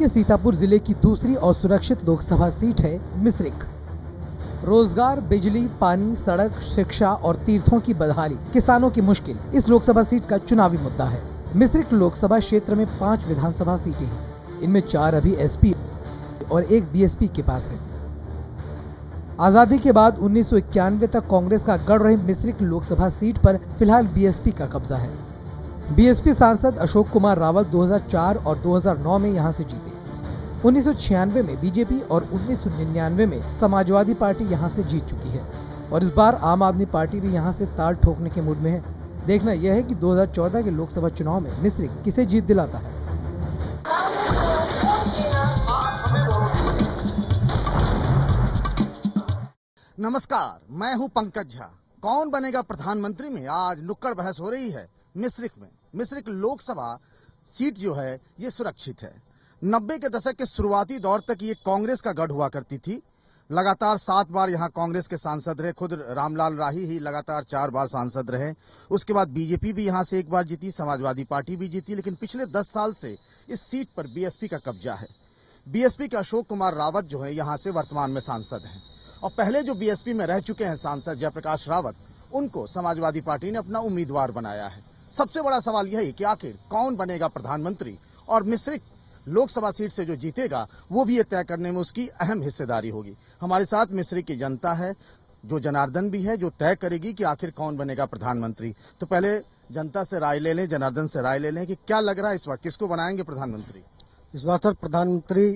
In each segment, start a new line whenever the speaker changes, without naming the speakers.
के सीतापुर जिले की दूसरी और सुरक्षित लोकसभा सीट है मिश्रिख। रोजगार, बिजली, पानी, सड़क, शिक्षा और तीर्थों की बदहाली, किसानों की मुश्किल इस लोकसभा सीट का चुनावी मुद्दा है। मिश्रिख लोकसभा क्षेत्र में 5 विधानसभा सीटें हैं। इनमें 4 अभी एसपी और 1 बीएसपी के पास है। आजादी के बाद 1991 तक कांग्रेस का गढ़ रही मिश्रिख लोकसभा सीट पर फिलहाल बीएसपी का कब्जा है। बीएसपी सांसद अशोक कुमार रावत 2004 और 2009 में यहां से जीते। 1996 में बीजेपी और 1999 में समाजवादी पार्टी यहां से जीत चुकी है और इस बार आम आदमी पार्टी भी यहां से ताल ठोकने के मूड में है। देखना यह है कि 2014 के लोकसभा चुनाव में मिश्रिख किसे जीत दिलाता है।
नमस्कार, मैं हूं पंकज झा। कौन बनेगा प्रधानमंत्री में आज नुक्कड़ बहस हो रही है मिश्रिख में। मिश्रिख लोकसभा सीट जो है ये सुरक्षित है। 90 के दशक के शुरुआती दौर तक ये कांग्रेस का गढ़ हुआ करती थी। लगातार 7 बार यहाँ कांग्रेस के सांसद रहे। खुद रामलाल राही ही लगातार 4 बार सांसद रहे। उसके बाद बीजेपी भी यहाँ से 1 बार जीती, समाजवादी पार्टी भी जीती। लेकिन पिछले 10 साल से इस सीट पर बीएसपी का कब्जा है। बीएसपी के अशोक कुमार रावत जो है यहाँ से वर्तमान में सांसद हैं और पहले जो बीएसपी में रह चुके हैं सांसद जयप्रकाश रावत, उनको समाजवादी पार्टी ने अपना उम्मीदवार बनाया है। सबसे बड़ा सवाल यही कि आखिर कौन बनेगा प्रधानमंत्री और मिश्रिख लोकसभा सीट से जो जीतेगा वो भी ये तय करने में उसकी अहम हिस्सेदारी होगी। हमारे साथ मिश्रिख की जनता है, जो जनार्दन भी है, जो तय करेगी कि आखिर कौन बनेगा प्रधानमंत्री। तो पहले जनता से राय ले लें, जनार्दन से राय ले लें कि क्या लग रहा है इस बार किसको बनाएंगे प्रधानमंत्री।
इस बार सर प्रधानमंत्री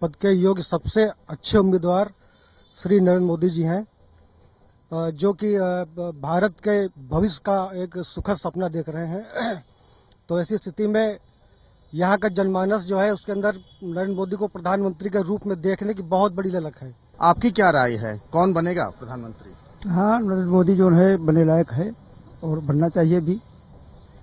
पद के योग्य सबसे अच्छे उम्मीदवार श्री नरेंद्र मोदी जी हैं, जो कि भारत के भविष्य का एक सुखद सपना देख रहे हैं। तो ऐसी स्थिति में यहाँ का जनमानस जो है उसके अंदर नरेंद्र मोदी को प्रधानमंत्री के रूप में देखने की बहुत बड़ी ललक है।
आपकी क्या राय है, कौन बनेगा प्रधानमंत्री?
हाँ, नरेंद्र मोदी जो है बने लायक है और बनना चाहिए भी।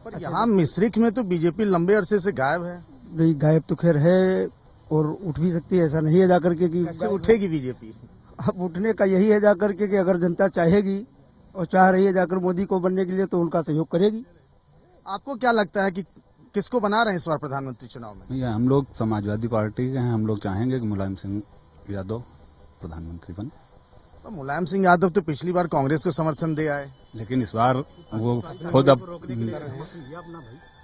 पर यहाँ मिश्रिख में तो बीजेपी लंबे अरसे से गायब है।
नहीं, गायब तो खैर है और उठ भी सकती है, ऐसा नहीं है जाकर के कि
कैसे उठेगी बीजेपी।
अब उठने का यही है जाकर के कि अगर जनता चाहेगी और चाह रही है जाकर मोदी को बनने के लिए तो उनका सहयोग करेगी।
आपको क्या लगता है कि किसको बना रहे हैं इस बार प्रधानमंत्री चुनाव में?
हम लोग समाजवादी पार्टी के हैं। हम लोग चाहेंगे कि मुलायम सिंह यादव प्रधानमंत्री बने।
तो मुलायम सिंह यादव तो पिछली बार कांग्रेस को समर्थन दे आए,
लेकिन इस बार वो खुद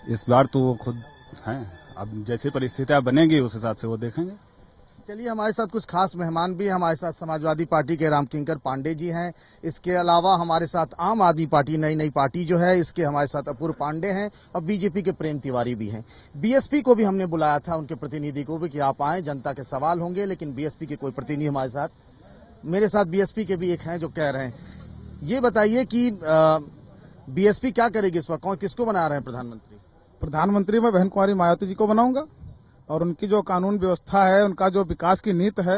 इस बार तो वो खुद हैं। अब जैसी परिस्थितियां बनेंगी उस हिसाब से वो देखेंगे।
चलिए, हमारे साथ कुछ खास मेहमान भी हैं। हमारे साथ समाजवादी पार्टी के रामकिंकर पांडे जी हैं। इसके अलावा हमारे साथ आम आदमी पार्टी नई पार्टी जो है इसके हमारे साथ अपूर्व पांडे हैं और बीजेपी के प्रेम तिवारी भी हैं। बीएसपी को भी हमने बुलाया था, उनके प्रतिनिधि को भी कि आप आए, जनता के सवाल होंगे, लेकिन बीएसपी के कोई प्रतिनिधि हमारे साथ, मेरे साथ बीएसपी के भी एक हैं जो कह रहे हैं। ये बताइए कि बीएसपी क्या करेगी इस बार, कौन किसको बना रहे हैं प्रधानमंत्री?
प्रधानमंत्री मैं बहन कुमारी मायावती जी को बनाऊंगा और उनकी जो कानून व्यवस्था है, उनका जो विकास की नीति है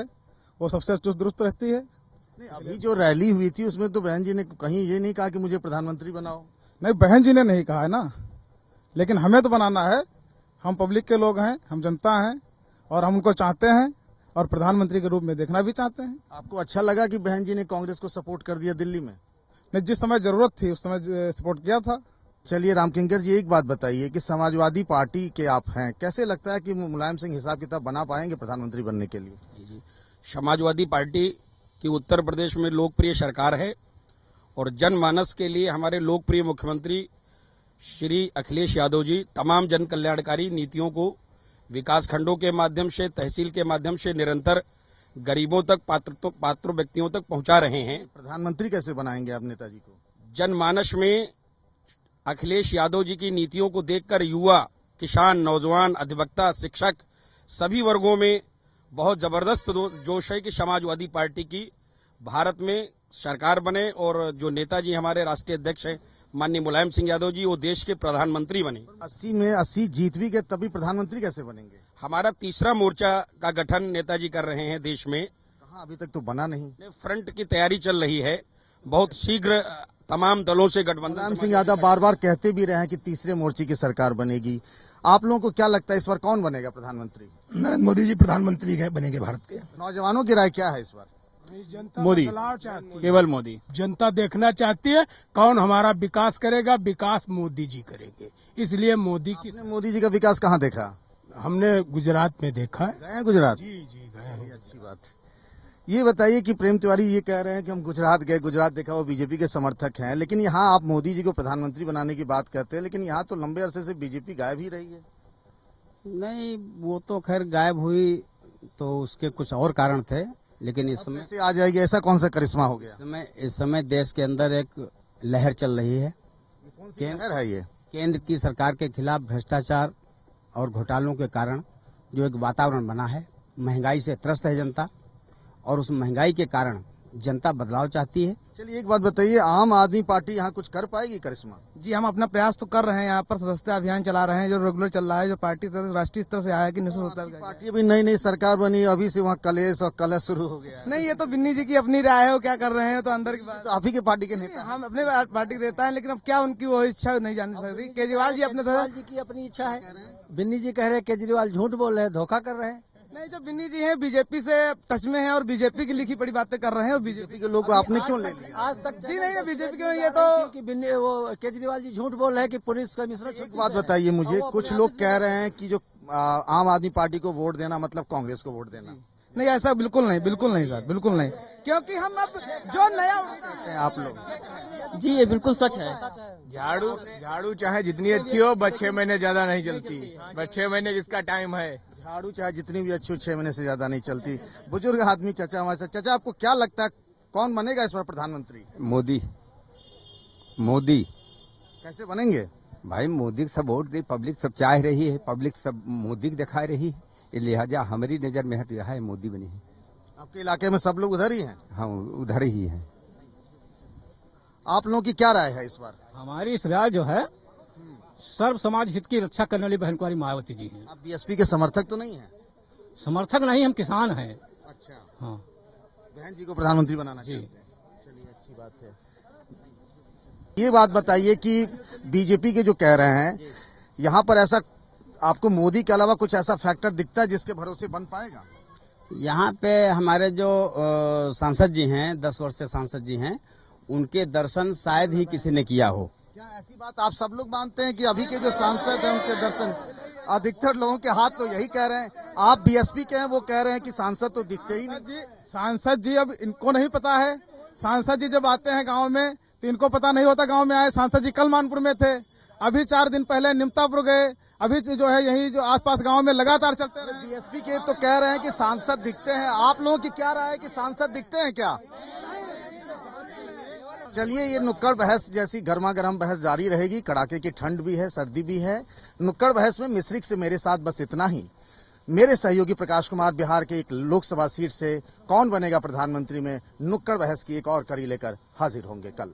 वो सबसे चुस्त दुरुस्त रहती है।
नहीं, अभी जो रैली हुई थी उसमें तो बहन जी ने कहीं ये नहीं कहा कि मुझे प्रधानमंत्री बनाओ।
नहीं, बहन जी ने नहीं कहा है ना, लेकिन हमें तो बनाना है। हम पब्लिक के लोग हैं, हम जनता हैं और हम उनको चाहते हैं और प्रधानमंत्री के रूप में देखना भी चाहते हैं।
आपको अच्छा लगा कि बहन जी ने कांग्रेस को सपोर्ट कर दिया दिल्ली में?
नहीं, जिस समय जरूरत थी उस समय सपोर्ट किया था।
चलिए रामकिंकर जी, एक बात बताइए कि समाजवादी पार्टी के आप हैं, कैसे लगता है कि मुलायम सिंह हिसाब किताब बना पाएंगे प्रधानमंत्री बनने के लिए?
समाजवादी पार्टी की उत्तर प्रदेश में लोकप्रिय सरकार है और जनमानस के लिए हमारे लोकप्रिय मुख्यमंत्री श्री अखिलेश यादव जी तमाम जन कल्याणकारी नीतियों को विकास खंडों के माध्यम से, तहसील के माध्यम से निरंतर गरीबों तक, पात्र व्यक्तियों तक पहुंचा रहे हैं।
प्रधानमंत्री कैसे बनाएंगे आप नेताजी को?
जनमानस में अखिलेश यादव जी की नीतियों को देखकर युवा, किसान, नौजवान, अधिवक्ता, शिक्षक सभी वर्गों में बहुत जबरदस्त जोश है कि समाजवादी पार्टी की भारत में सरकार बने और जो नेताजी हमारे राष्ट्रीय अध्यक्ष हैं माननीय मुलायम सिंह यादव जी वो देश के प्रधानमंत्री बने।
80 में 80 जीत भी गए, तभी प्रधानमंत्री कैसे बनेंगे?
हमारा तीसरा मोर्चा का गठन नेताजी कर रहे हैं देश में।
कहाँ, अभी तक तो बना नहीं।
फ्रंट की तैयारी चल रही है, बहुत शीघ्र तमाम दलों से गठबंधन।
मुलायम सिंह यादव बार बार कहते भी रहे हैं कि तीसरे मोर्चे की सरकार बनेगी। आप लोगों को क्या लगता है इस बार कौन बनेगा प्रधानमंत्री?
नरेंद्र मोदी जी प्रधानमंत्री बनेंगे भारत के।
नौजवानों की राय क्या है इस बार?
मोदी, केवल मोदी। जनता देखना चाहती है कौन हमारा विकास करेगा। विकास मोदी जी करेंगे, इसलिए मोदी
जी का विकास कहाँ देखा?
हमने गुजरात में देखा है।
गए हैं गुजरात?
जी गए हैं।
अच्छी बात। ये बताइए कि प्रेम तिवारी ये कह रहे हैं कि हम गुजरात गए, गुजरात देखा, वो बीजेपी के समर्थक हैं, लेकिन यहाँ आप मोदी जी को प्रधानमंत्री बनाने की बात करते हैं, लेकिन यहाँ तो लंबे अरसे से बीजेपी गायब ही रही है।
नहीं, वो तो खैर गायब हुई तो उसके कुछ और कारण थे, लेकिन इस समय
से आ जाएगी, ऐसा कौन सा करिश्मा हो गया?
इस समय देश के अंदर एक लहर चल रही है।
कौन सी लहर है ये?
केंद्र की सरकार के खिलाफ भ्रष्टाचार और घोटालों के कारण जो एक वातावरण बना है, महंगाई से त्रस्त है जनता, और उस महंगाई के कारण जनता बदलाव चाहती है।
चलिए एक बात बताइए, आम आदमी पार्टी यहाँ कुछ कर पाएगी करिश्मा?
जी हम अपना प्रयास तो कर रहे हैं, यहाँ पर सदस्यता अभियान चला रहे हैं जो रेगुलर चल रहा है, जो पार्टी राष्ट्रीय स्तर से आया है कि 1970
पार्टी अभी नई सरकार बनी, अभी से वहाँ कलेश और कलश शुरू हो गया।
नहीं, ये तो बिन्नी जी की अपनी राय है, वो क्या कर रहे हैं तो अंदर की बात।
तो आप ही के पार्टी के नेता?
हम अपने पार्टी के नेता है, लेकिन अब क्या उनकी वो इच्छा नहीं जान सकती। केजरीवाल जी जी की अपनी इच्छा है।
बिन्नी जी कह रहे हैं केजरीवाल झूठ बोल रहे हैं, धोखा कर रहे हैं।
नहीं, जो बिन्नी जी हैं बीजेपी से टच में हैं और बीजेपी की लिखी पड़ी बातें कर रहे हैं, और बीजेपी
के लोग आपने क्यों ले लिया
आज तक?
जी नहीं, बीजेपी के ये तो
कि बिन्नी वो केजरीवाल जी झूठ बोल रहे हैं कि पुलिस कमिश्नर।
एक बात बताइए मुझे, कुछ लोग कह रहे हैं कि जो आम आदमी पार्टी को वोट देना मतलब कांग्रेस को वोट देना।
नहीं, ऐसा बिल्कुल नहीं सर, बिल्कुल नहीं, क्योंकि हम अब जो नया
आप लोग।
जी ये बिल्कुल सच है।
झाड़ू चाहे जितनी अच्छी हो, बस 6 महीने ज्यादा नहीं चलती। बस 6 महीने जिसका टाइम है।
झाड़ू चाहे जितनी भी अच्छी हो, 6 महीने से ज्यादा नहीं चलती। बुजुर्ग आदमी चाचा हमारे साथ। चाचा, आपको क्या लगता है कौन बनेगा इस बार प्रधानमंत्री?
मोदी।
कैसे बनेंगे?
भाई मोदी सब वोट दे, पब्लिक सब चाह रही है, पब्लिक सब मोदी दिखा रही है, लिहाजा हमारी नजर में तो यह है मोदी बनी है।
आपके इलाके में सब लोग उधर ही हैं?
हाँ, उधर ही है।
आप लोगों की क्या राय है इस बार?
हमारी इस राय जो है, सर्व समाज हित की रक्षा करने वाली बहन कुमारी मायावती जी हैं।
आप बीएसपी के समर्थक तो नहीं है?
समर्थक नहीं, हम किसान हैं।
अच्छा।
हाँ,
बहन जी को प्रधानमंत्री बनाना
जी।
चलिए अच्छी बात है। ये बात बताइए कि बीजेपी के जो कह रहे हैं, यहाँ पर ऐसा आपको मोदी के अलावा कुछ ऐसा फैक्टर दिखता है जिसके भरोसे बन पाएगा?
यहाँ पे हमारे जो सांसद जी हैं, 10 वर्ष से सांसद जी हैं, उनके दर्शन शायद ही किसी ने किया हो।
क्या ऐसी बात आप सब लोग मानते हैं कि अभी के जो सांसद हैं उनके दर्शन? अधिकतर लोगों के हाथ तो यही कह रहे हैं। आप बीएसपी के हैं, वो कह रहे हैं कि सांसद तो दिखते ही नहीं।
सांसद जी अब इनको नहीं पता है। सांसद जी जब आते हैं गांव में तो इनको पता नहीं होता गांव में आए। सांसद जी कल मानपुर में थे, अभी 4 दिन पहले निमतापुर गए, अभी जो है यही जो आसपास गांव में लगातार चलते रहे।
बीएसपी के तो कह रहे हैं कि सांसद दिखते हैं। आप लोगों की क्या राय है कि सांसद दिखते हैं क्या? चलिए, ये नुक्कड़ बहस जैसी गर्मा गर्म बहस जारी रहेगी। कड़ाके की ठंड भी है, सर्दी भी है। नुक्कड़ बहस में मिश्रिक से मेरे साथ बस इतना ही। मेरे सहयोगी प्रकाश कुमार बिहार के एक लोकसभा सीट से कौन बनेगा प्रधानमंत्री में नुक्कड़ बहस की एक और कड़ी लेकर हाजिर होंगे कल।